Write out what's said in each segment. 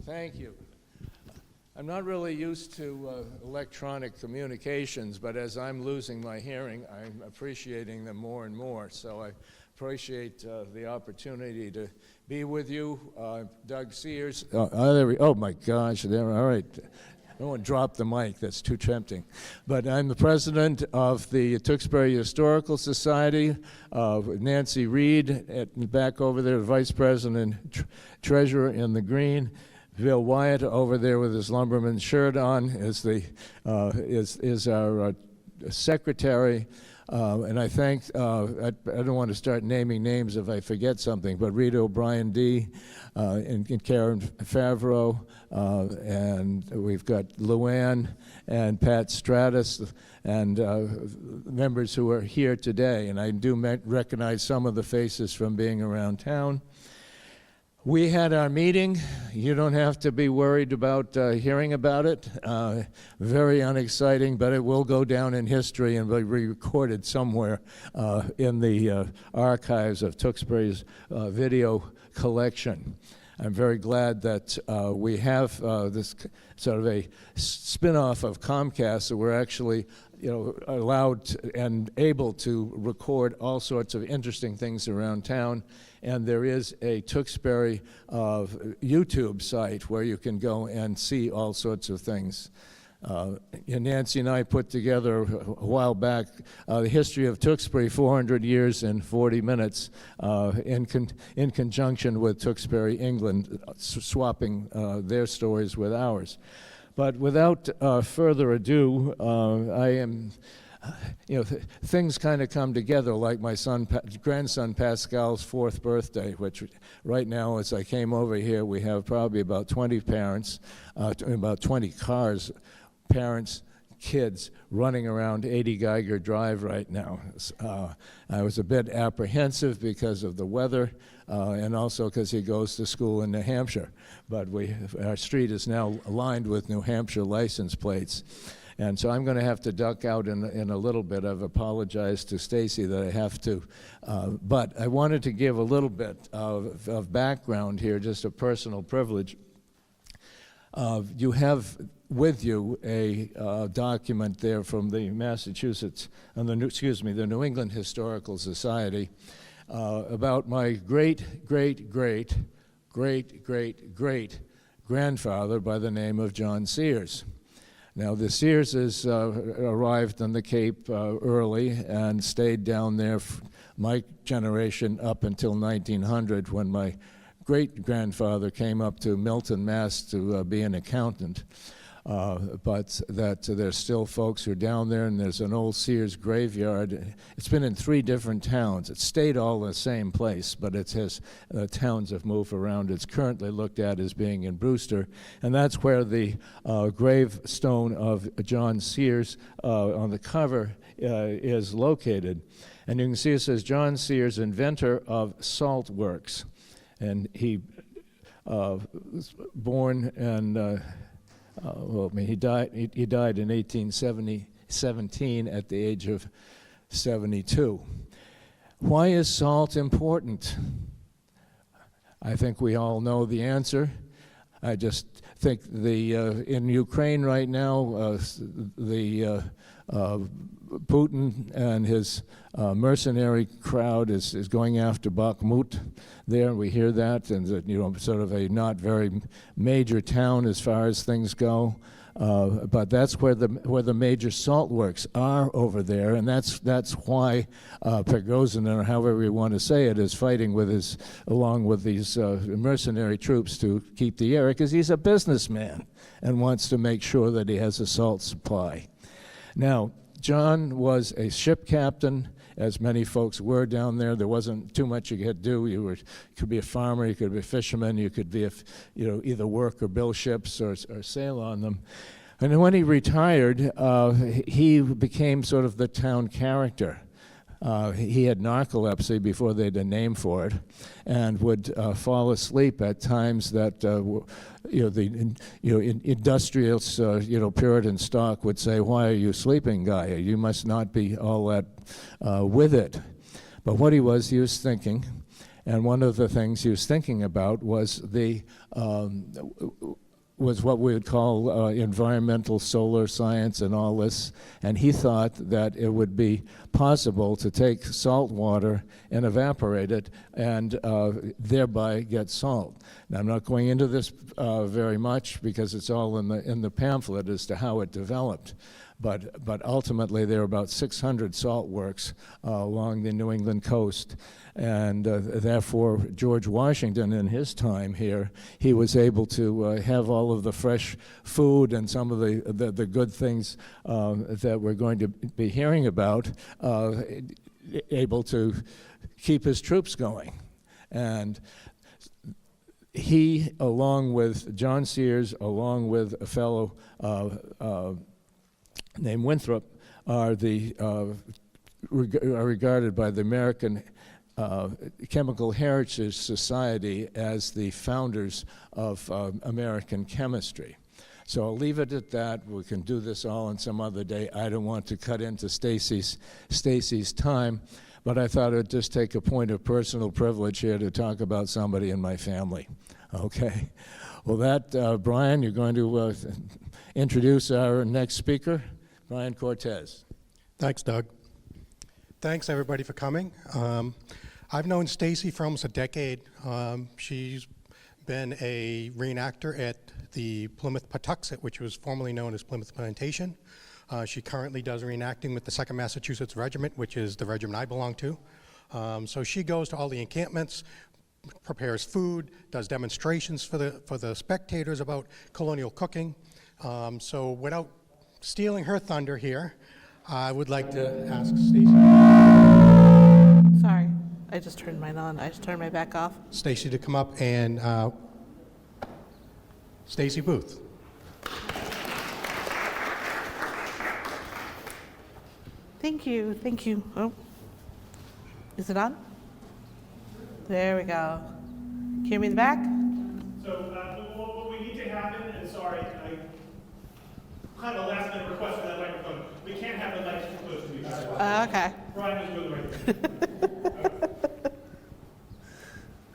Thank you. I'm not really used to electronic communications, but as I'm losing my hearing, I'm appreciating them more and more. So I appreciate the opportunity to be with you. Doug Sears. Oh my gosh, there. All right. I don't want to drop the mic, that's too tempting. But I'm the president of the Tewksbury Historical Society. Nancy Reed, back over there, vice president, treasurer in the green. Bill Wyatt over there with his lumberman shirt on is our secretary. And I thank, I don't want to start naming names if I forget something, but Rita O'Brien D. And Karen Favreau, and we've got Luann and Pat Stratus, and members who are here today. And I do recognize some of the faces from being around town. We had our meeting. You don't have to be worried about hearing about it. Very unexciting, but it will go down in history and be recorded somewhere in the archives of Tewksbury's video collection. I'm very glad that we have this sort of a spin-off of Comcast, so we're actually allowed and able to record all sorts of interesting things around town. And there is a Tewksbury YouTube site where you can go and see all sorts of things. Nancy and I put together a while back the history of Tewksbury, 400 years and 40 minutes, in conjunction with Tewksbury, England, swapping their stories with ours. But without further ado, I am, things kind of come together, like my grandson Pascal's 4th birthday, which right now, as I came over here, we have probably about 20 parents, about 20 cars, parents, kids running around 80 Geiger Drive right now. I was a bit apprehensive because of the weather and also because he goes to school in New Hampshire. But our street is now aligned with New Hampshire license plates. And so I'm going to have to duck out in a little bit. I've apologized to Stacy that I have to. But I wanted to give a little bit of background here, just a personal privilege. You have with you a document there from the Massachusetts, and the New England Historical Society about my great-great-great-great-great-grandfather by the name of John Sears. Now, the Searses arrived on the Cape early and stayed down there, my generation, up until 1900, when my great-grandfather came up to Milton, Mass. To be an accountant. But that there's still folks who are down there, and there's an old Sears graveyard. It's been in 3 different towns. It stayed all the same place, but it has towns have moved around. It's currently looked at as being in Brewster, and that's where the gravestone of John Sears on the cover is located. And you can see it says, John Sears, inventor of salt works. And he was born and he died in 1817 at the age of 72. Why is salt important? I think we all know the answer. I just think in Ukraine right now, Putin and his mercenary crowd is going after Bakhmut there. We hear that, and sort of a not very major town as far as things go. But that's where the major salt works are over there, and that's why Prigozhin, or however you want to say it, is fighting with along with these mercenary troops to keep the area, because he's a businessman and wants to make sure that he has a salt supply. Now, John was a ship captain, as many folks were down there. There wasn't too much you could do. You could be a farmer, you could be a fisherman, you could be either work or build ships or sail on them. And when he retired, he became sort of the town character. He had narcolepsy before they had a name for it, and would fall asleep at times that industrious Puritan stock would say, "Why are you sleeping, guy? You must not be all that with it." But what he was thinking, And one of the things he was thinking about was was what we would call environmental solar science and all this. And he thought that it would be possible to take salt water and evaporate it and thereby get salt. Now, I'm not going into this very much because it's all in the pamphlet as to how it developed. But ultimately, there are about 600 salt works along the New England coast. And therefore, George Washington, in his time here, he was able to have all of the fresh food and some of the good things that we're going to be hearing about, able to keep his troops going. And he, along with John Sears, along with a fellow named Winthrop, are regarded by the American Chemical Heritage Society as the founders of American chemistry. So I'll leave it at that. We can do this all on some other day. I don't want to cut into Stacy's time, but I thought I'd just take a point of personal privilege here to talk about somebody in my family. Okay. Well, Brian, you're going to introduce our next speaker, Brian Cortez. Thanks, Doug. Thanks, everybody, for coming. I've known Stacy for almost a decade. She's been a reenactor at the Plymouth Patuxet, which was formerly known as Plymouth Plantation. She currently does reenacting with the 2nd Massachusetts Regiment, which is the regiment I belong to. So she goes to all the encampments, prepares food, does demonstrations for the spectators about colonial cooking. So without stealing her thunder here, I would like to ask Stacy. Sorry, I just turned mine on. I just turned my back off. Stacy to come up and Stacy Booth. Thank you, thank you. Oh, is it on? There we go. Can you hear me in the back? So what we need to happen, and sorry, I kind of a last minute request for that microphone. We can't have the mics too close to each other. Okay. Brian is really right.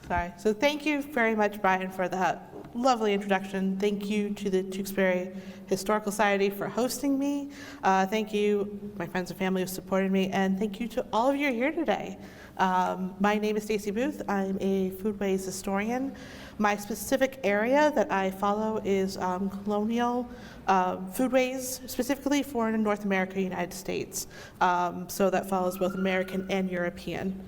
Sorry. So thank you very much, Brian, for that lovely introduction. Thank you to the Tewksbury Historical Society for hosting me. Thank you, my friends and family who supported me, and thank you to all of you here today. My name is Stacy Booth. I'm a foodways historian. My specific area that I follow is colonial foodways, specifically for North America, United States. So that follows both American and European.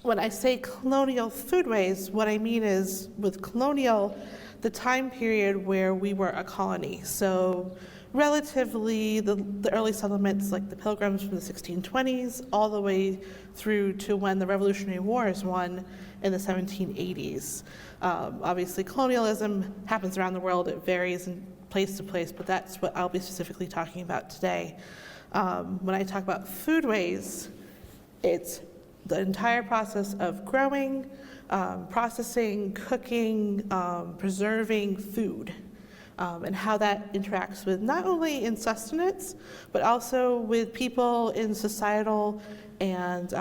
When I say colonial foodways, what I mean is with colonial, the time period where we were a colony. So relatively the early settlements like the Pilgrims from the 1620s all the way through to when the Revolutionary Wars won in the 1780s. Obviously colonialism happens around the world. It varies in place to place, but that's what I'll be specifically talking about today. When I talk about foodways, it's the entire process of growing, processing, cooking, preserving food, and how that interacts with not only in sustenance, but also with people in societal and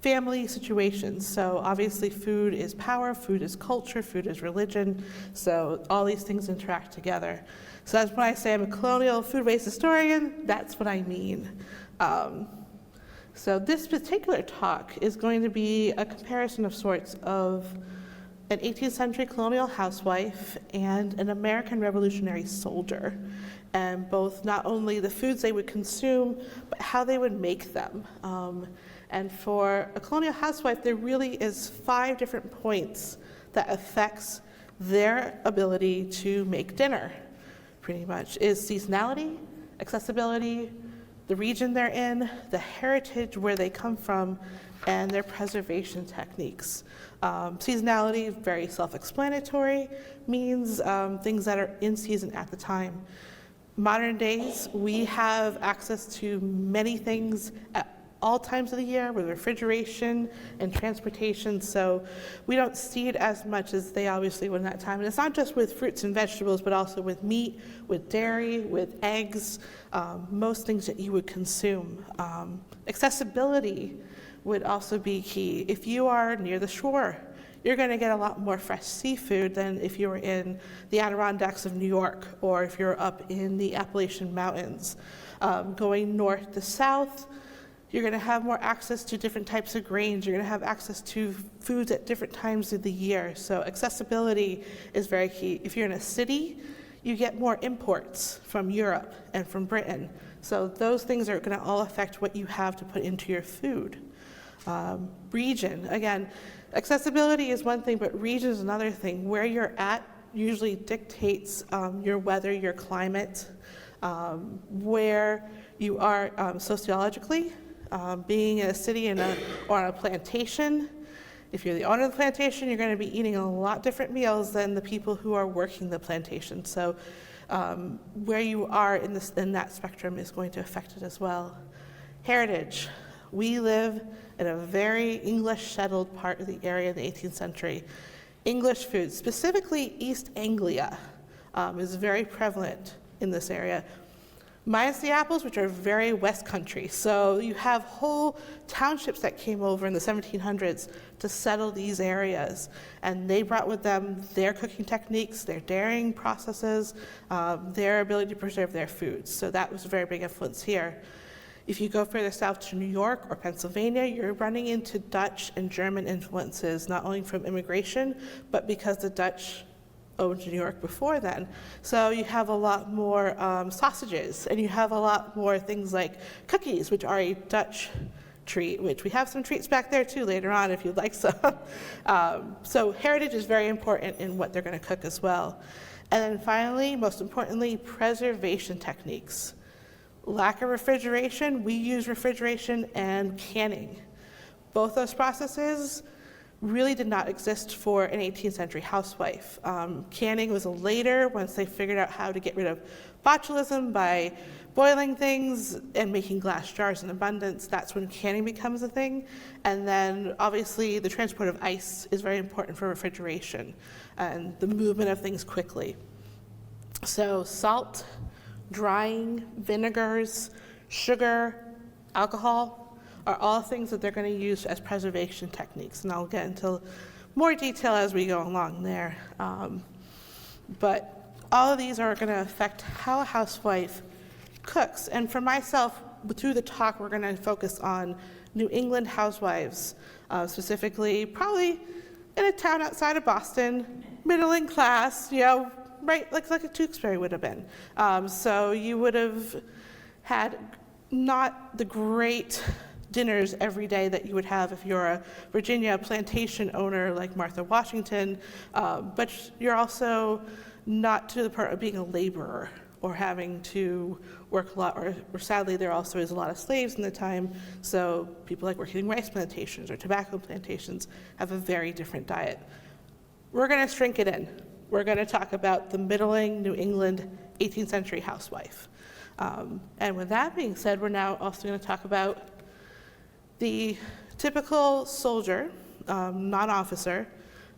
family situations. So obviously food is power, food is culture, food is religion, so all these things interact together. So that's when I say I'm a colonial foodways historian, that's what I mean. So this particular talk is going to be a comparison of sorts of an 18th century colonial housewife and an American Revolutionary soldier, and both not only the foods they would consume, but how they would make them. And for a colonial housewife, there really is 5 different points that affects their ability to make dinner, pretty much, is seasonality, accessibility, the region they're in, the heritage where they come from, and their preservation techniques. Seasonality, very self-explanatory, means things that are in season at the time. Modern days, we have access to many things at all times of the year with refrigeration and transportation, so we don't see it as much as they obviously would in that time. And it's not just with fruits and vegetables, but also with meat, with dairy, with eggs, most things that you would consume. Accessibility would also be key. If you are near the shore, you're going to get a lot more fresh seafood than if you were in the Adirondacks of New York or if you're up in the Appalachian Mountains. Going north to south, you're going to have more access to different types of grains. You're going to have access to foods at different times of the year. So accessibility is very key. If you're in a city, you get more imports from Europe and from Britain. So those things are going to all affect what you have to put into your food. Region, again, accessibility is one thing, but region is another thing. Where you're at usually dictates your weather, your climate, where you are sociologically. Being in a city or on a plantation, if you're the owner of the plantation, you're going to be eating a lot different meals than the people who are working the plantation. So where you are in that spectrum is going to affect it as well. Heritage. We live in a very English-settled part of the area in the 18th century. English food, specifically East Anglia, is very prevalent in this area. Minus the apples, which are very West Country. So you have whole townships that came over in the 1700s to settle these areas. And they brought with them their cooking techniques, their dairying processes, their ability to preserve their foods. So that was a very big influence here. If you go further south to New York or Pennsylvania, you're running into Dutch and German influences, not only from immigration, but because the Dutch owned New York before then. So you have a lot more sausages, and you have a lot more things like cookies, which are a Dutch treat, which we have some treats back there too later on if you'd like some. So heritage is very important in what they're going to cook as well. And then finally, most importantly, preservation techniques. Lack of refrigeration, we use refrigeration and canning. Both those processes really did not exist for an 18th century housewife. Canning was later, once they figured out how to get rid of botulism by boiling things and making glass jars in abundance. That's when canning becomes a thing. And then obviously the transport of ice is very important for refrigeration and the movement of things quickly. So salt, drying, vinegars, sugar, alcohol, are all things that they're going to use as preservation techniques. And I'll get into more detail as we go along there. But all of these are going to affect how a housewife cooks. And for myself, through the talk, we're going to focus on New England housewives, specifically probably in a town outside of Boston, middle class, right, like a Tewksbury would have been. So you would have had not the great dinners every day that you would have if you're a Virginia plantation owner like Martha Washington, but you're also not to the point of being a laborer or having to work a lot, or sadly there also is a lot of slaves in the time, so people like working in rice plantations or tobacco plantations have a very different diet. We're going to shrink it in. We're going to talk about the middling New England 18th century housewife. And with that being said, we're now also going to talk about the typical soldier, non-officer,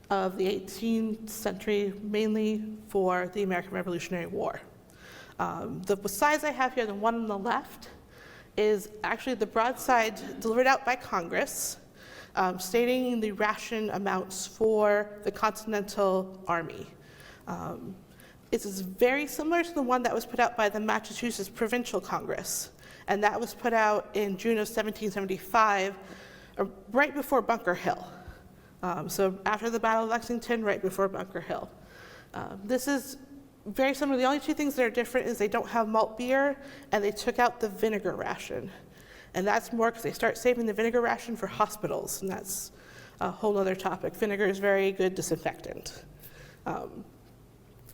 of the 18th century, mainly for the American Revolutionary War. The slides I have here, the one on the left, is actually the broadside delivered out by Congress, stating the ration amounts for the Continental Army. It's very similar to the one that was put out by the Massachusetts Provincial Congress, and that was put out in June of 1775, right before Bunker Hill. So after the Battle of Lexington, right before Bunker Hill. This is very similar. The only two things that are different is they don't have malt beer, and they took out the vinegar ration. And that's more because they start saving the vinegar ration for hospitals, and that's a whole other topic. Vinegar is very good disinfectant.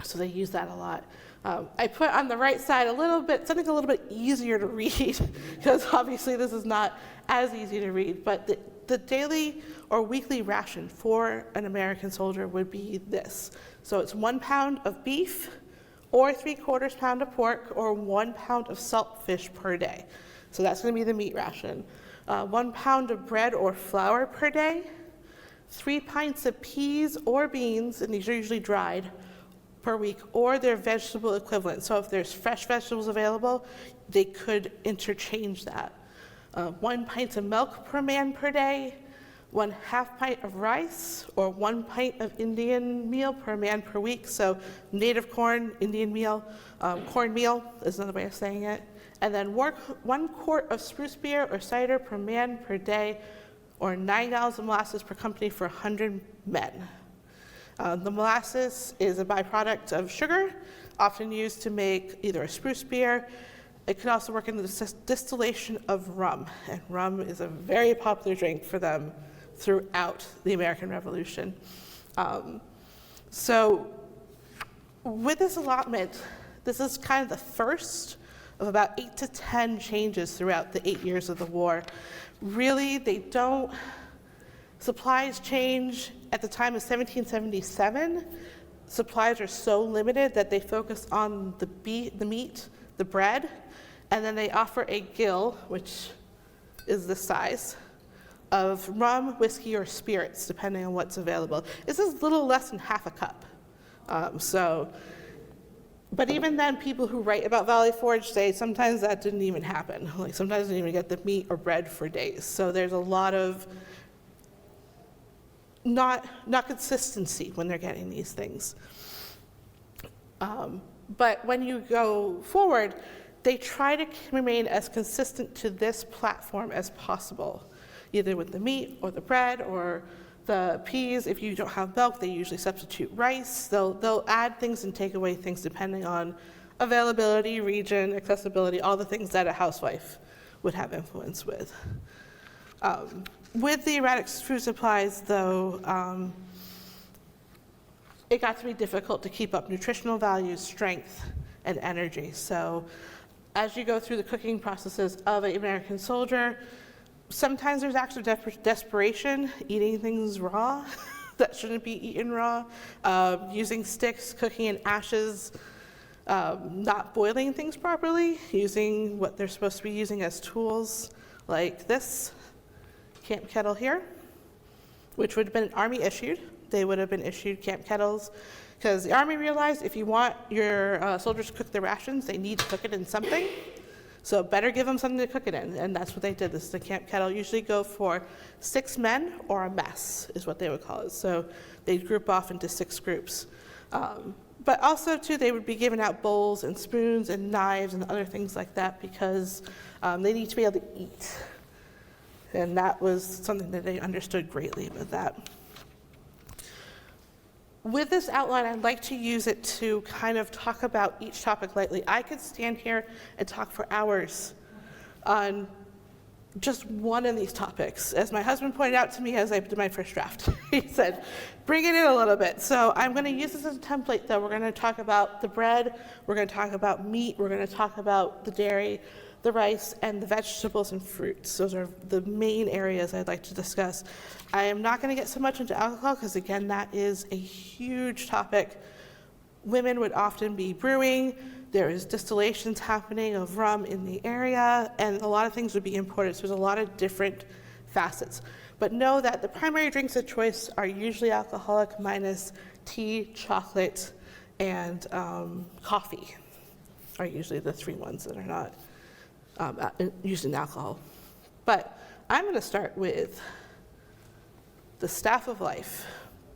So they use that a lot. I put on the right side something a little bit easier to read, because obviously this is not as easy to read, but the daily or weekly ration for an American soldier would be this. So it's 1 pound of beef, or 3/4 pound of pork, or 1 pound of salt fish per day. So that's going to be the meat ration. 1 pound of bread or flour per day, 3 pints of peas or beans, and these are usually dried, per week, or their vegetable equivalent. So if there's fresh vegetables available, they could interchange that. 1 pint of milk per man per day, 1/2 pint of rice, or 1 pint of Indian meal per man per week. So native corn, Indian meal, cornmeal is another way of saying it. And then 1 quart of spruce beer or cider per man per day, or 9 gallons of molasses per company for 100 men. The molasses is a byproduct of sugar, often used to make either a spruce beer. It can also work in the distillation of rum, and rum is a very popular drink for them throughout the American Revolution. So with this allotment, this is kind of the first of about 8 to 10 changes throughout the 8 years of the war. Really, supplies change. At the time of 1777, supplies are so limited that they focus on the meat, the bread, and then they offer a gill, which is this size, of rum, whiskey, or spirits, depending on what's available. This is a little less than half a cup. But even then, people who write about Valley Forge say sometimes that didn't even happen. Like sometimes they didn't even get the meat or bread for days. So there's a lot of not consistency when they're getting these things. But when you go forward, they try to remain as consistent to this platform as possible, either with the meat or the bread or the peas. If you don't have milk, they usually substitute rice. They'll add things and take away things depending on availability, region, accessibility, all the things that a housewife would have influence with. With the erratic food supplies, though, it got to be difficult to keep up nutritional values, strength, and energy. So as you go through the cooking processes of an American soldier, sometimes there's acts of desperation, eating things raw that shouldn't be eaten raw, using sticks, cooking in ashes, not boiling things properly, using what they're supposed to be using as tools, like this camp kettle here, which would have been Army issued. They would have been issued camp kettles because the Army realized if you want your soldiers to cook their rations, they need to cook it in something. So better give them something to cook it in, and that's what they did. This is the camp kettle. Usually go for 6 men or a mess is what they would call it. So they'd group off into 6 groups. But also, too, they would be giving out bowls and spoons and knives and other things like that because they need to be able to eat. And that was something that they understood greatly about that. With this outline, I'd like to use it to kind of talk about each topic lightly. I could stand here and talk for hours on just one of these topics. As my husband pointed out to me as I did my first draft, he said, bring it in a little bit. So I'm going to use this as a template, though. We're going to talk about the bread, we're going to talk about meat, we're going to talk about the dairy, the rice, and the vegetables and fruits. Those are the main areas I'd like to discuss. I am not going to get so much into alcohol because, again, that is a huge topic. Women would often be brewing. There is distillations happening of rum in the area, and a lot of things would be imported. So there's a lot of different facets. But know that the primary drinks of choice are usually alcoholic, minus tea, chocolate, and coffee are usually the 3 ones that are not using alcohol. But I'm going to start with the staff of life,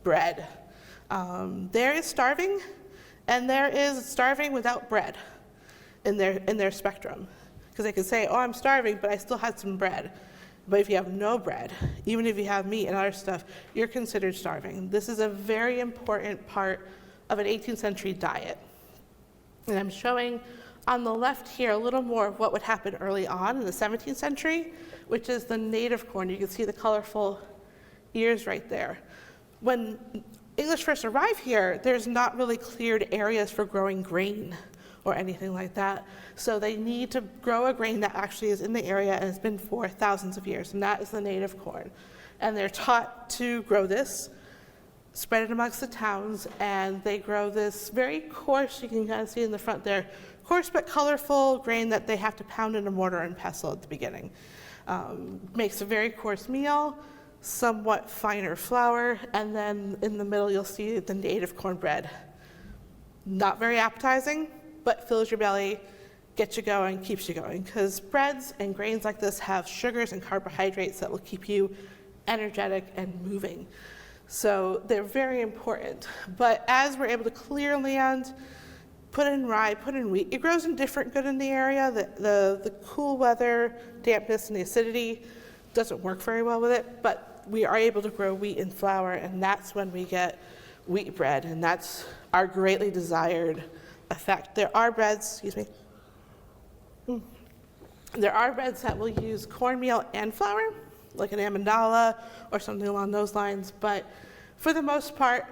bread. There is starving, and there is starving without bread in their spectrum. Because they can say, oh, I'm starving, but I still had some bread. But if you have no bread, even if you have meat and other stuff, you're considered starving. This is a very important part of an 18th century diet. And I'm showing on the left here a little more of what would happen early on in the 17th century, which is the native corn. You can see the colorful ears right there. When English first arrived here, there's not really cleared areas for growing grain or anything like that. So they need to grow a grain that actually is in the area and has been for thousands of years, and that is the native corn. And they're taught to grow this, spread it amongst the towns, and they grow this very coarse, you can kind of see in the front there, coarse but colorful grain that they have to pound in a mortar and pestle at the beginning. Makes a very coarse meal, somewhat finer flour, and then in the middle you'll see the native cornbread. Not very appetizing, but fills your belly gets you going, keeps you going, because breads and grains like this have sugars and carbohydrates that will keep you energetic and moving. So they're very important. But as we're able to clear land, put in rye, put in wheat, it grows indifferent good in the area. The cool weather, dampness, and the acidity doesn't work very well with it, but we are able to grow wheat and flour, and that's when we get wheat bread, and that's our greatly desired effect. There are breads, there are breads that will use cornmeal and flour, like an amandala or something along those lines, but for the most part,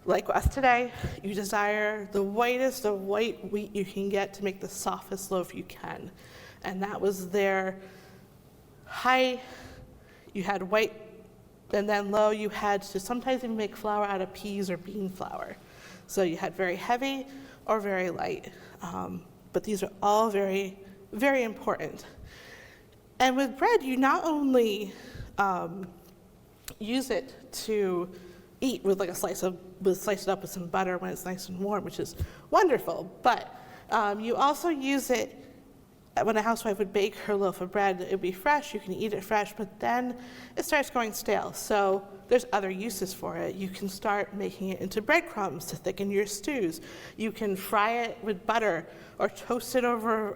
like us today, you desire the whitest of white wheat you can get to make the softest loaf you can. And that was their high. You had white, and then low you had to sometimes even make flour out of peas or bean flour. So you had very heavy or very light. But these are all very, very important. And with bread, you not only use it to eat with like slice it up with some butter when it's nice and warm, which is wonderful. But you also use it when a housewife would bake her loaf of bread. It would be fresh, you can eat it fresh, but then it starts going stale. So there's other uses for it. You can start making it into breadcrumbs to thicken your stews. You can fry it with butter or toast it over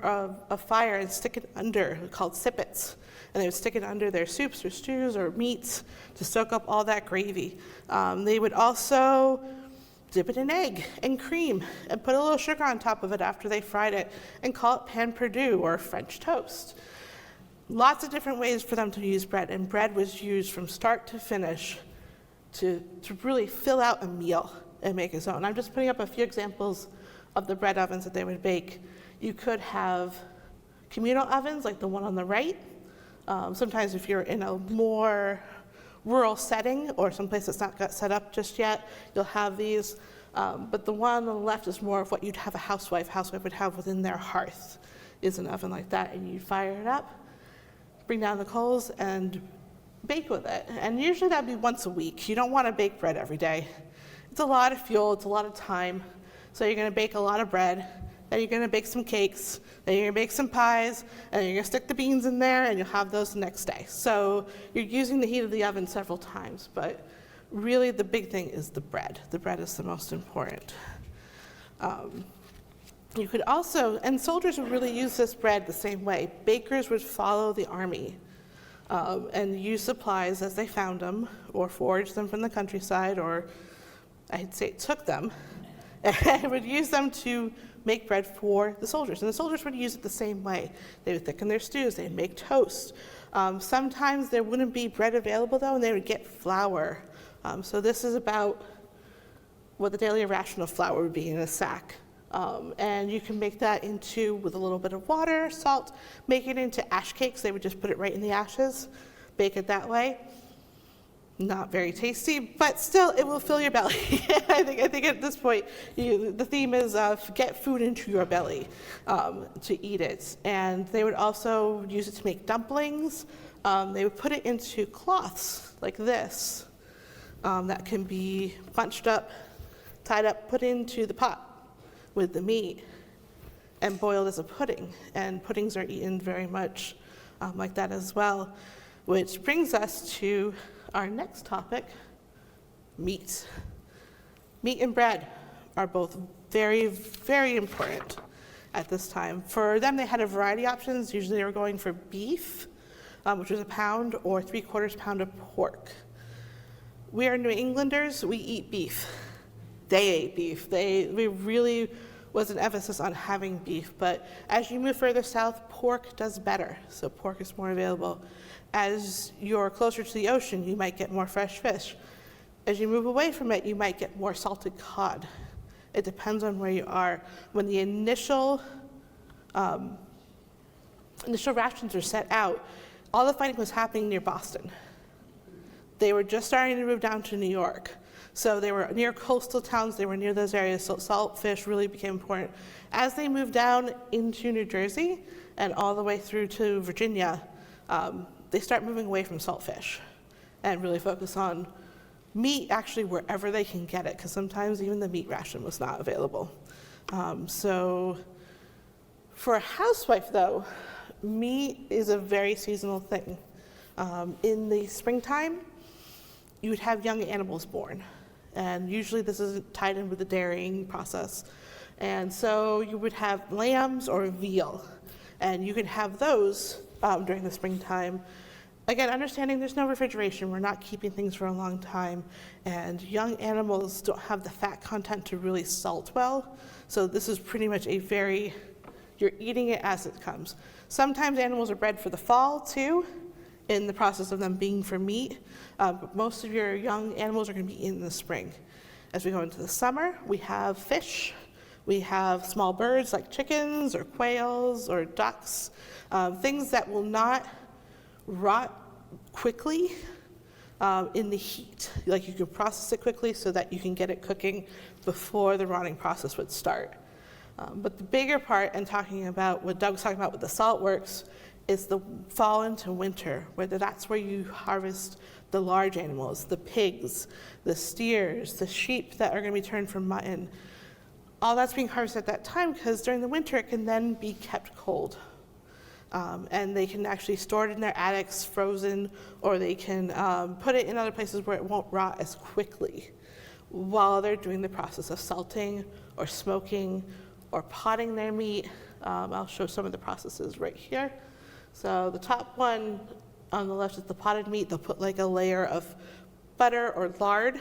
a fire and stick it under, called sippets. And they would stick it under their soups or stews or meats to soak up all that gravy. They would also dip it in egg and cream and put a little sugar on top of it after they fried it and call it pain perdu or French toast. Lots of different ways for them to use bread, and bread was used from start to finish to really fill out a meal and make its own. I'm just putting up a few examples of the bread ovens that they would bake. You could have communal ovens like the one on the right. Sometimes if you're in a more rural setting or someplace that's not got set up just yet, you'll have these. But the one on the left is more of what you'd have a housewife would have within their hearth, is an oven like that, and you'd fire it up, bring down the coals, and bake with it. And usually that'd be once a week. You don't want to bake bread every day. It's a lot of fuel, it's a lot of time. So you're going to bake a lot of bread, then you're going to bake some cakes, then you're going to bake some pies, and you're going to stick the beans in there, and you'll have those the next day. So you're using the heat of the oven several times, but really the big thing is the bread. The bread is the most important. You could also, and soldiers would really use this bread the same way. Bakers would follow the army and use supplies as they found them, or forage them from the countryside, or I'd say took them, and would use them to make bread for the soldiers. And the soldiers would use it the same way. They would thicken their stews, they'd make toast. Sometimes there wouldn't be bread available though, and they would get flour. So this is about what the daily ration of flour would be in a sack. And you can make that into, with a little bit of water, salt, make it into ash cakes. They would just put it right in the ashes, bake it that way. Not very tasty, but still it will fill your belly. I think at this point, the theme is get food into your belly to eat it. And they would also use it to make dumplings. They would put it into cloths like this that can be bunched up, tied up, put into the pot with the meat and boiled as a pudding. And puddings are eaten very much like that as well, which brings us to our next topic, meat. Meat and bread are both very, very important at this time. For them, they had a variety of options. Usually they were going for beef, which was a pound, or 3/4 pound of pork. We are New Englanders, we eat beef. They ate beef. We really was an emphasis on having beef, but as you move further south, pork does better, so pork is more available. As you're closer to the ocean, you might get more fresh fish. As you move away from it, you might get more salted cod. It depends on where you are. When the initial rations were set out, all the fighting was happening near Boston. They were just starting to move down to New York. So they were near coastal towns, they were near those areas, so salt fish really became important. As they moved down into New Jersey and all the way through to Virginia, they start moving away from salt fish and really focus on meat actually wherever they can get it, because sometimes even the meat ration was not available. So For a housewife, though, meat is a very seasonal thing. In the springtime, you would have young animals born, and usually this is tied in with the dairying process. And so you would have lambs or veal, and you can have those during the springtime. Again, understanding there's no refrigeration, we're not keeping things for a long time, and young animals don't have the fat content to really salt well, so this is pretty much you're eating it as it comes. Sometimes animals are bred for the fall too, in the process of them being for meat, but most of your young animals are going to be in the spring. As we go into the summer, we have fish, we have small birds like chickens or quails or ducks, things that will not rot quickly in the heat. Like you can process it quickly so that you can get it cooking before the rotting process would start. But the bigger part, and talking about what Doug's talking about with the salt works, is the fall into winter, where that's where you harvest the large animals, the pigs, the steers, the sheep that are going to be turned for mutton. All that's being harvested at that time because during the winter it can then be kept cold. And they can actually store it in their attics frozen, or they can put it in other places where it won't rot as quickly while they're doing the process of salting or smoking or potting their meat. I'll show some of the processes right here. So the top one on the left is the potted meat. They'll put like a layer of butter or lard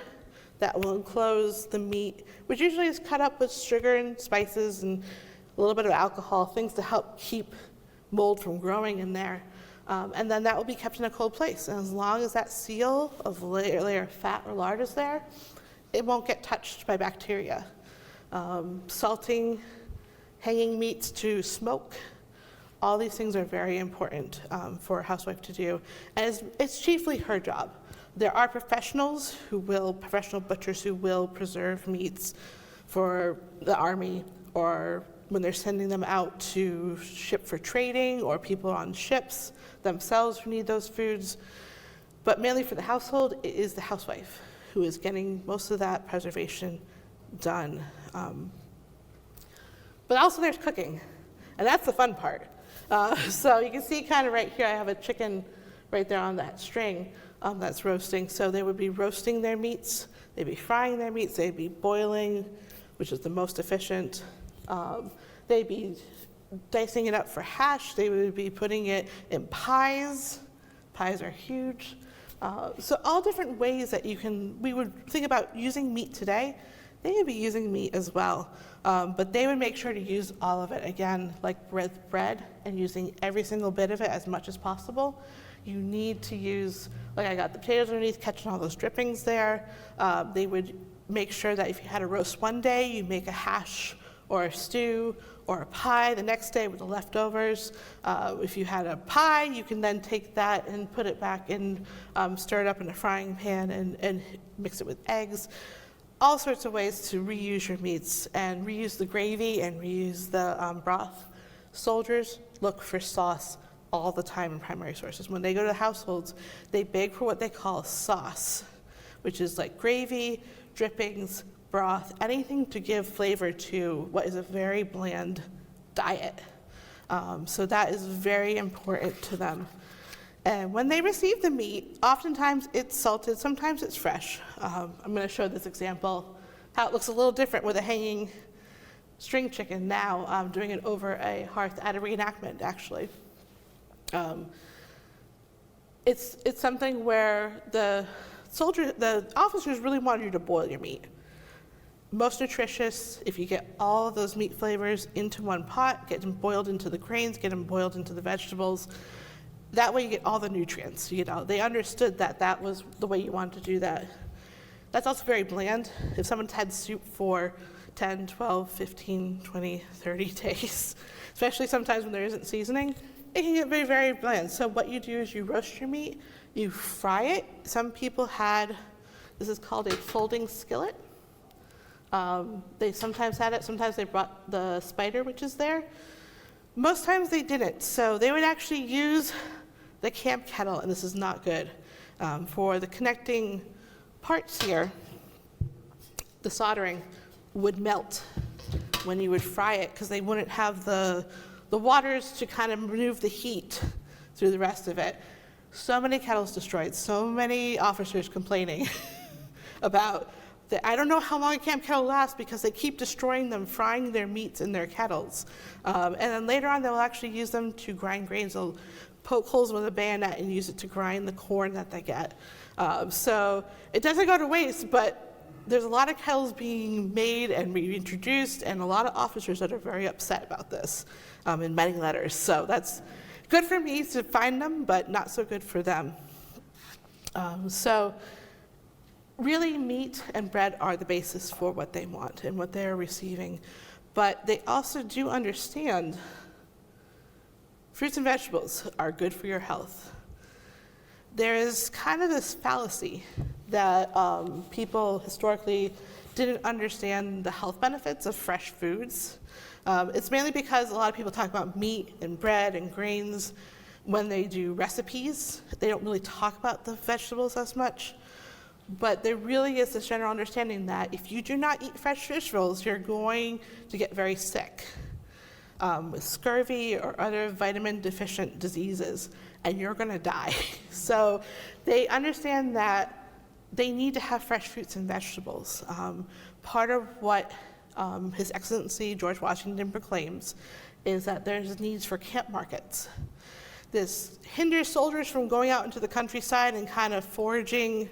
that will enclose the meat, which usually is cut up with sugar and spices and a little bit of alcohol, things to help keep mold from growing in there. And then that will be kept in a cold place. And as long as that seal of layer of fat or lard is there, it won't get touched by bacteria. Salting, hanging meats to smoke, all these things are very important for a housewife to do. And it's chiefly her job. There are professional butchers who will preserve meats for the army, or when they're sending them out to ship for trading, or people on ships themselves who need those foods. But mainly for the household, it is the housewife who is getting most of that preservation done. But also there's cooking, and that's the fun part. So you can see kind of right here, I have a chicken right there on that string that's roasting. So they would be roasting their meats, they'd be frying their meats, they'd be boiling, which is the most efficient. They'd be dicing it up for hash. They would be putting it in pies. Pies are huge. So all different ways that we would think about using meat today. They would be using meat as well. But they would make sure to use all of it. Again, like with bread, and using every single bit of it as much as possible. You need to use, like I got the potatoes underneath, catching all those drippings there. They would make sure that if you had a roast one day, you make a hash or a stew or a pie the next day with the leftovers. If you had a pie, you can then take that and put it back in, stir it up in a frying pan and mix it with eggs. All sorts of ways to reuse your meats and reuse the gravy and reuse the broth. Soldiers look for sauce all the time in primary sources. When they go to the households, they beg for what they call sauce, which is like gravy, drippings, broth, anything to give flavor to what is a very bland diet. So that is very important to them. And when they receive the meat, oftentimes it's salted, sometimes it's fresh. I'm going to show this example, how it looks a little different with a hanging string chicken now. I'm doing it over a hearth at a reenactment, actually. It's something where the officers really wanted you to boil your meat. Most nutritious, if you get all of those meat flavors into one pot, get them boiled into the grains, get them boiled into the vegetables. That way you get all the nutrients. They understood that was the way you wanted to do that. That's also very bland. If someone's had soup for 10, 12, 15, 20, 30 days, especially sometimes when there isn't seasoning, it can get very, very bland. So what you do is you roast your meat, you fry it. Some people this is called a folding skillet. They sometimes had it, sometimes they brought the spider, which is there. Most times they didn't. So they would actually use the camp kettle, and this is not good. For the connecting parts here, the soldering would melt when you would fry it because they wouldn't have the the waters to kind of remove the heat through the rest of it. So many kettles destroyed, so many officers complaining about that. I don't know how long a camp kettle lasts because they keep destroying them, frying their meats in their kettles. And then later on, they'll actually use them to grind grains. They'll poke holes with a bayonet and use it to grind the corn that they get. So it doesn't go to waste, but there's a lot of kettles being made and reintroduced, and a lot of officers that are very upset about this in many letters. So that's good for me to find them, but not so good for them. So really, meat and bread are the basis for what they want and what they're receiving. But they also do understand fruits and vegetables are good for your health. There is kind of this fallacy that people historically didn't understand the health benefits of fresh foods. It's mainly because a lot of people talk about meat and bread and grains when they do recipes. They don't really talk about the vegetables as much. But there really is this general understanding that if you do not eat fresh vegetables, you're going to get very sick with scurvy or other vitamin deficient diseases, and you're going to die. So they understand that they need to have fresh fruits and vegetables. Part of what His Excellency George Washington proclaims is that there's needs for camp markets. This hinders soldiers from going out into the countryside and kind of foraging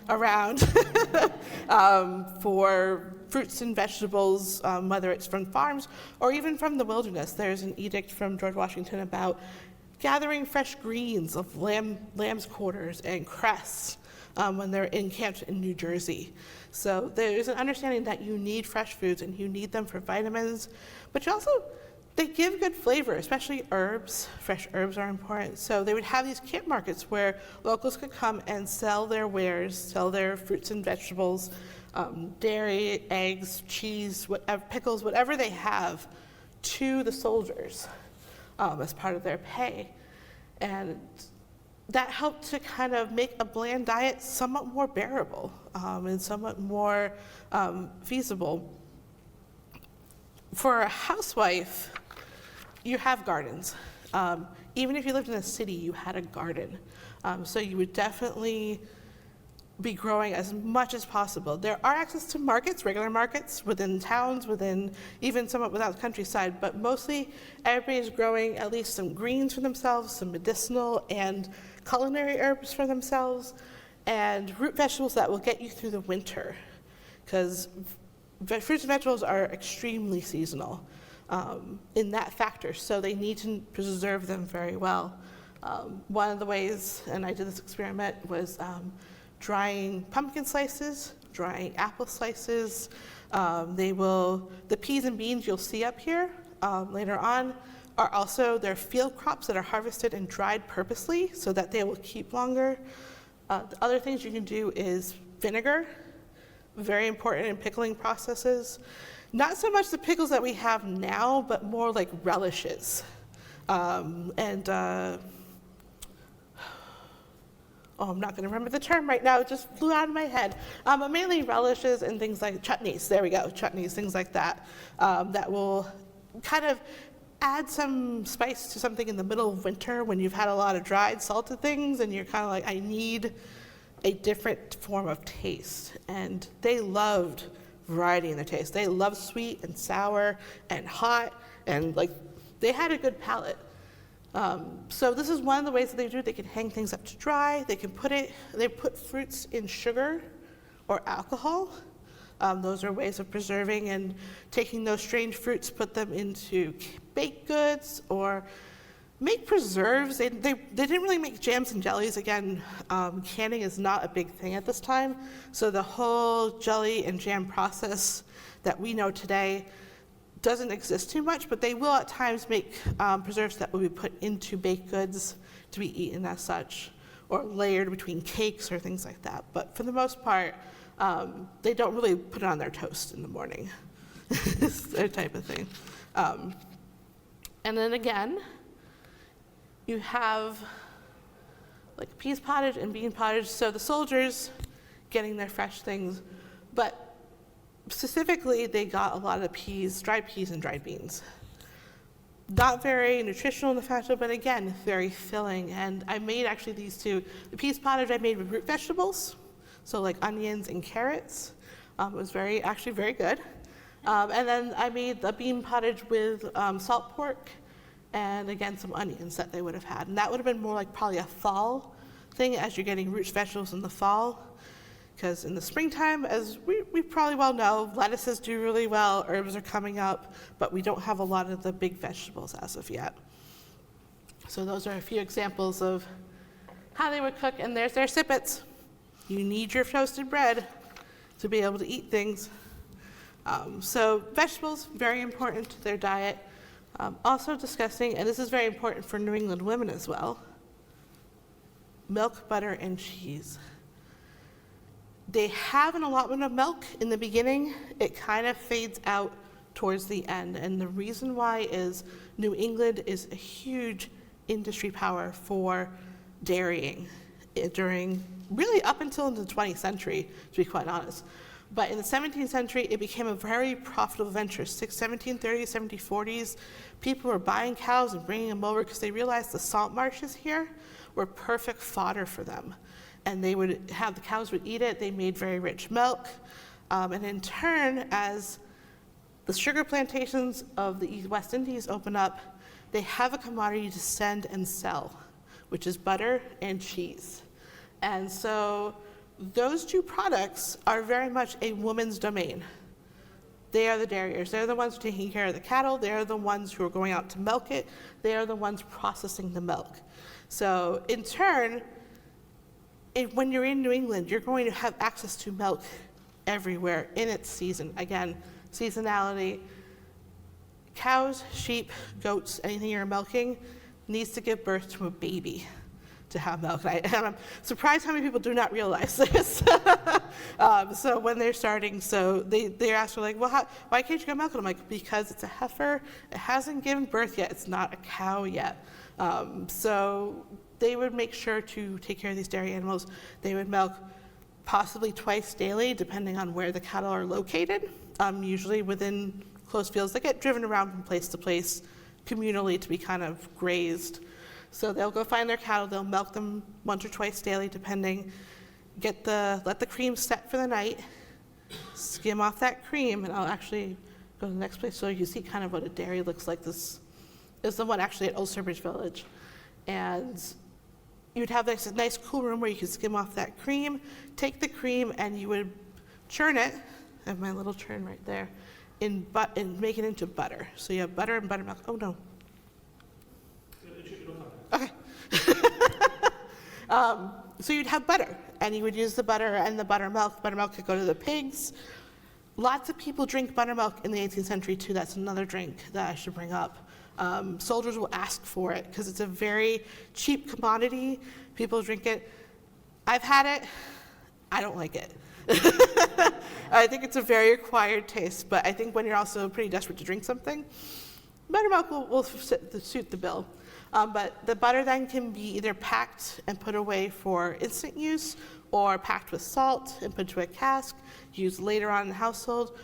around for fruits and vegetables, whether it's from farms or even from the wilderness. There's an edict from George Washington about gathering fresh greens of lamb's quarters and cress when they're encamped in New Jersey. So there's an understanding that you need fresh foods and you need them for vitamins, but you also, they give good flavor, especially herbs. Fresh herbs are important. So they would have these camp markets where locals could come and sell their wares, sell their fruits and vegetables, dairy, eggs, cheese, whatever, pickles, whatever they have to the soldiers as part of their pay. And that helped to kind of make a bland diet somewhat more bearable and somewhat more feasible. For a housewife, you have gardens. Even if you lived in a city, you had a garden. So you would definitely be growing as much as possible. There are access to markets, regular markets, within towns, within even somewhat without the countryside, but mostly everybody is growing at least some greens for themselves, some medicinal and culinary herbs for themselves, and root vegetables that will get you through the winter, because fruits and vegetables are extremely seasonal in that factor, so they need to preserve them very well. One of the ways, and I did this experiment, was drying pumpkin slices, drying apple slices. The peas and beans you'll see up here later on are also their field crops that are harvested and dried purposely so that they will keep longer. The other things you can do is vinegar, very important in pickling processes. Not so much the pickles that we have now, but more like relishes. I'm not going to remember the term right now, it just flew out of my head. But mainly relishes and things like chutneys, there we go, chutneys, things like that, that will kind of add some spice to something in the middle of winter when you've had a lot of dried, salted things, and you're kind of like, I need a different form of taste. And they loved variety in their taste. They loved sweet and sour and hot, and like, they had a good palate. So this is one of the ways that they do it. They can hang things up to dry. They put fruits in sugar or alcohol. Those are ways of preserving and taking those strange fruits, put them into baked goods or make preserves. They didn't really make jams and jellies. Again, canning is not a big thing at this time. So the whole jelly and jam process that we know today doesn't exist too much, but they will at times make preserves that will be put into baked goods to be eaten as such, or layered between cakes or things like that. But for the most part, they don't really put it on their toast in the morning. It's their type of thing. And then again, you have like peas pottage and bean pottage, so the soldiers getting their fresh things, but specifically they got a lot of peas, dried peas and dried beans. Not very nutritional in the facto, but again, very filling. And I made actually these two. The peas pottage I made with root vegetables, so like onions and carrots. It was actually very good. And then I made the bean pottage with salt pork and again, some onions that they would have had. And that would have been more like probably a fall thing as you're getting root vegetables in the fall. Because in the springtime, as we probably well know, lettuces do really well, herbs are coming up, but we don't have a lot of the big vegetables as of yet. So those are a few examples of how they would cook, and there's their sippets. You need your toasted bread to be able to eat things. So vegetables, very important to their diet. Also discussing, and this is very important for New England women as well, milk, butter, and cheese. They have an allotment of milk in the beginning. It kind of fades out towards the end. And the reason why is New England is a huge industry power for dairying during really up until the 20th century, to be quite honest. But in the 17th century, it became a very profitable venture. 1730s, 1740s, people were buying cows and bringing them over because they realized the salt marshes here were perfect fodder for them. And they would have, the cows would eat it, they made very rich milk. And in turn, as the sugar plantations of the West Indies open up, they have a commodity to send and sell, which is butter and cheese. And so those two products are very much a woman's domain. They are the dairyers. They're the ones taking care of the cattle. They're the ones who are going out to milk it. They are the ones processing the milk. So in turn, when you're in New England, you're going to have access to milk everywhere in its season. Again, seasonality. Cows, sheep, goats, anything you're milking needs to give birth to a baby to have milk. And I'm surprised how many people do not realize this. So when they're starting, so they're asking like, well, why can't you get milk? And I'm like, because it's a heifer. It hasn't given birth yet. It's not a cow yet. So they would make sure to take care of these dairy animals. They would milk possibly twice daily, depending on where the cattle are located, usually within close fields. They get driven around from place to place communally to be kind of grazed. So they'll go find their cattle, they'll milk them once or twice daily, depending, let the cream set for the night, skim off that cream, and I'll actually go to the next place so you see kind of what a dairy looks like. This is the one actually at Old Sturbridge Village. And you'd have this nice cool room where you could skim off that cream, take the cream, and you would churn it, I have my little churn right there, and make it into butter. So you have butter and buttermilk. Oh no. Okay. So you'd have butter, and you would use the butter and the buttermilk. Buttermilk could go to the pigs. Lots of people drink buttermilk in the 18th century too. That's another drink that I should bring up. Soldiers will ask for it because it's a very cheap commodity. People drink it. I've had it. I don't like it. I think it's a very acquired taste, but I think when you're also pretty desperate to drink something, buttermilk will suit the bill. But the butter then can be either packed and put away for instant use, or packed with salt and put into a cask, used later on in the household,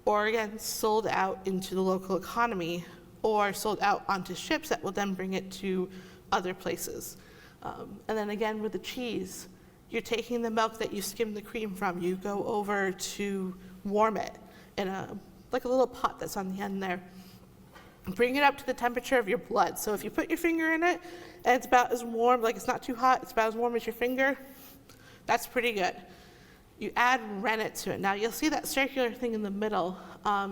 or again, sold out into the local economy, or sold out onto ships that will then bring it to other places. And then again with the cheese, you're taking the milk that you skimmed the cream from, you go over to warm it in like a little pot that's on the end there. Bring it up to the temperature of your blood. So if you put your finger in it and it's about as warm, like it's not too hot, it's about as warm as your finger, that's pretty good. You add rennet to it. Now you'll see that circular thing in the middle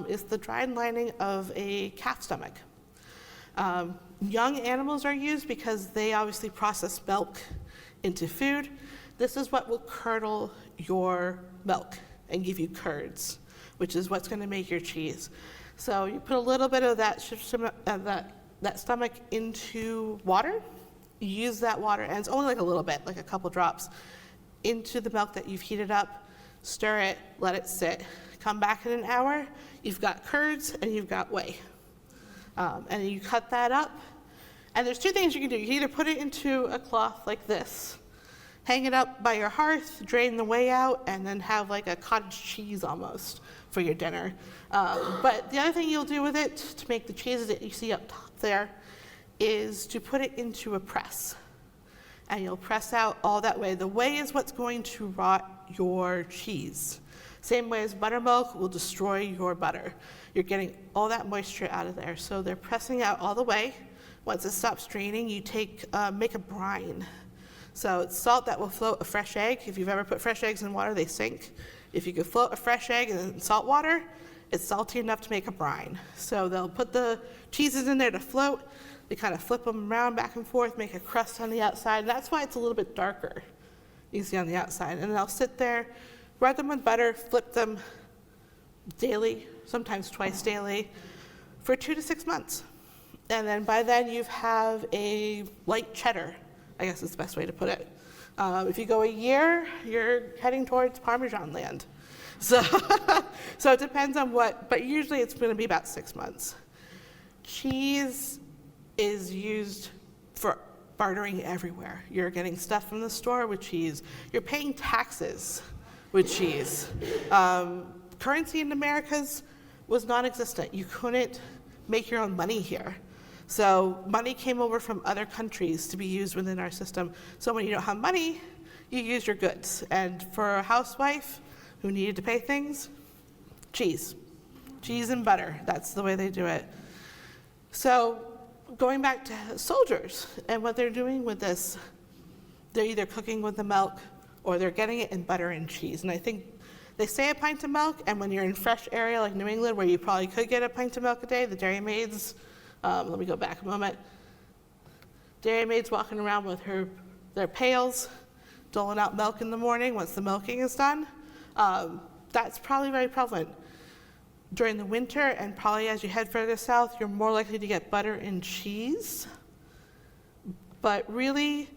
is the dried lining of a calf stomach. Young animals are used because they obviously process milk into food. This is what will curdle your milk and give you curds, which is what's going to make your cheese. So you put a little bit of that stomach into water. You use that water, and it's only like a little bit, like a couple drops, into the milk that you've heated up, stir it, let it sit. Come back in an hour, you've got curds and you've got whey. And you cut that up. And there's two things you can do. You can either put it into a cloth like this, hang it up by your hearth, drain the whey out, and then have like a cottage cheese almost for your dinner. But the other thing you'll do with it to make the cheeses that you see up top there is to put it into a press. And you'll press out all that whey. The whey is what's going to rot your cheese. Same way as buttermilk will destroy your butter. You're getting all that moisture out of there. So they're pressing out all the whey. Once it stops draining, you make a brine. So it's salt that will float a fresh egg. If you've ever put fresh eggs in water, they sink. If you could float a fresh egg in salt water, it's salty enough to make a brine. So they'll put the cheeses in there to float. They kind of flip them around back and forth, make a crust on the outside. And that's why it's a little bit darker, you can see on the outside. And they'll sit there, rub them with butter, flip them daily, sometimes twice daily, for 2 to 6 months. And then by then you have a light cheddar, I guess is the best way to put it. If you go a year, you're heading towards Parmesan land. So, so it depends on but usually it's going to be about 6 months. Cheese is used for bartering everywhere. You're getting stuff from the store with cheese. You're paying taxes with cheese. Currency in the Americas was non-existent. You couldn't make your own money here. So money came over from other countries to be used within our system. So when you don't have money, you use your goods. And for a housewife who needed to pay things, cheese. Cheese and butter, that's the way they do it. So going back to soldiers and what they're doing with this, they're either cooking with the milk or they're getting it in butter and cheese. And I think they say a pint of milk, and when you're in fresh area like New England where you probably could get a pint of milk a day, the dairy maids, let me go back a moment. Dairy maids walking around with their pails, doling out milk in the morning once the milking is done. That's probably very prevalent. During the winter, and probably as you head further south, you're more likely to get butter and cheese. But really,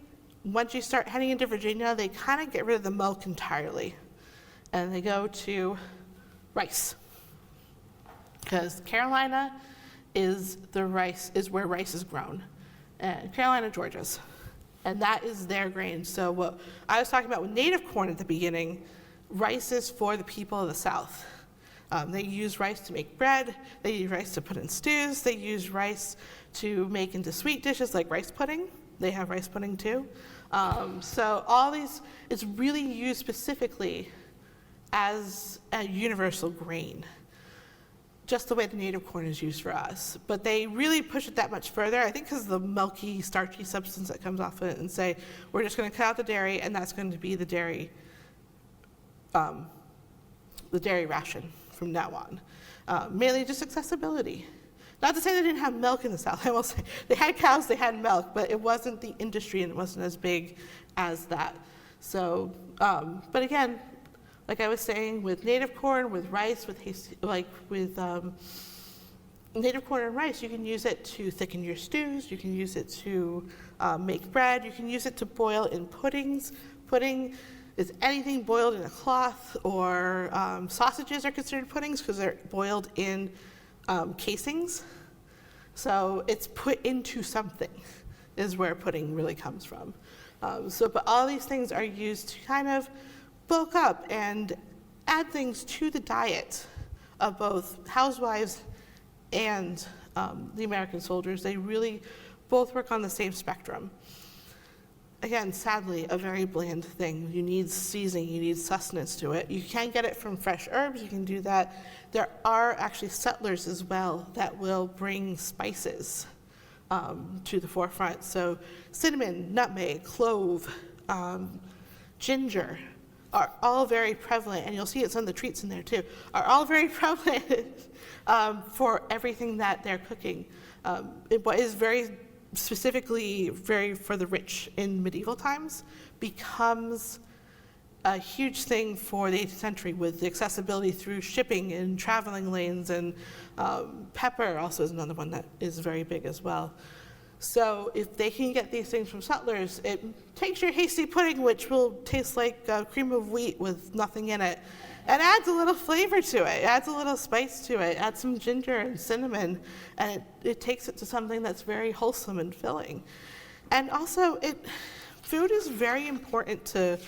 once you start heading into Virginia, they kind of get rid of the milk entirely. And they go to rice. Because Carolina is where rice is grown. And Carolina, Georgia's. And that is their grain. So what I was talking about with native corn at the beginning, rice is for the people of the South. They use rice to make bread. They use rice to put in stews. They use rice to make into sweet dishes like rice pudding. They have rice pudding too. So all these, it's really used specifically as a universal grain, just the way the native corn is used for us. But they really push it that much further, I think because of the milky, starchy substance that comes off of it, and say, we're just going to cut out the dairy, and that's going to be the dairy ration from now on. Mainly just accessibility. Not to say they didn't have milk in the South. I will say they had cows, they had milk, but it wasn't the industry and it wasn't as big as that. So, but again, like I was saying, with native corn, with rice, with native corn and rice, you can use it to thicken your stews. You can use it to make bread. You can use it to boil in puddings. Pudding is anything boiled in a cloth, or sausages are considered puddings because they're boiled in casings. So it's put into something is where pudding really comes from. But all these things are used to kind of bulk up and add things to the diet of both housewives and the American soldiers. They really both work on the same spectrum. Again, sadly, a very bland thing. You need seasoning, you need sustenance to it. You can get it from fresh herbs, you can do that. There are actually settlers as well that will bring spices to the forefront. So cinnamon, nutmeg, clove, ginger are all very prevalent, and you'll see it's on the treats in there too, are all very prevalent for everything that they're cooking. What is very specifically very for the rich in medieval times becomes a huge thing for the 18th century with the accessibility through shipping and traveling lanes, and pepper also is another one that is very big as well. So if they can get these things from settlers, it takes your hasty pudding, which will taste like cream of wheat with nothing in it, and adds a little flavor to it, adds a little spice to it, adds some ginger and cinnamon, and it takes it to something that's very wholesome and filling. And also, food is very important to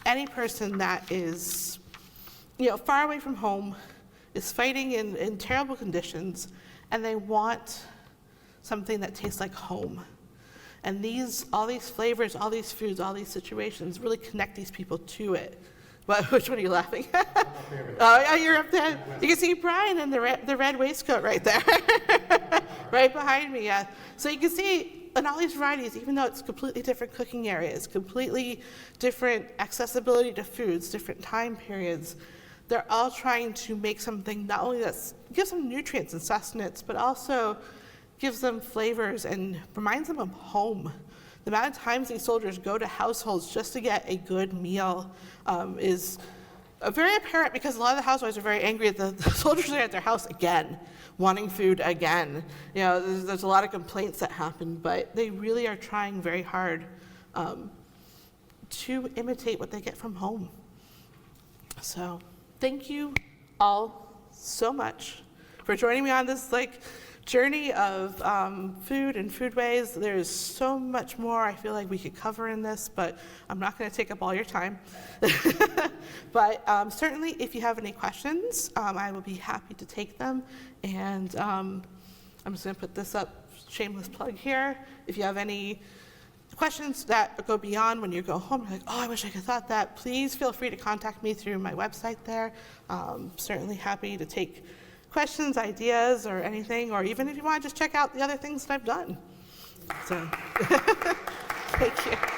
any person that is, far away from home, is fighting in terrible conditions, and they want something that tastes like home. And all these flavors, all these foods, all these situations really connect these people to it. Which one are you laughing at? Oh, yeah, you're up there. You can see Brian in the red waistcoat right there. Right behind me, yeah. So you can see in all these varieties, even though it's completely different cooking areas, completely different accessibility to foods, different time periods, they're all trying to make something not only that gives them nutrients and sustenance, but also gives them flavors and reminds them of home. The amount of times these soldiers go to households just to get a good meal is very apparent, because a lot of the housewives are very angry that the soldiers are at their house again, wanting food again. You know, there's a lot of complaints that happen, but they really are trying very hard to imitate what they get from home. So thank you all so much for joining me on this journey of food and foodways. There's so much more I feel like we could cover in this, but I'm not going to take up all your time. But certainly, if you have any questions, I will be happy to take them. And I'm just going to put this up, shameless plug here. If you have any questions that go beyond when you go home, you're like, oh, I wish I could have thought that, please feel free to contact me through my website there. Certainly happy to take questions, ideas, or anything, or even if you want to just check out the other things that I've done. So, thank you.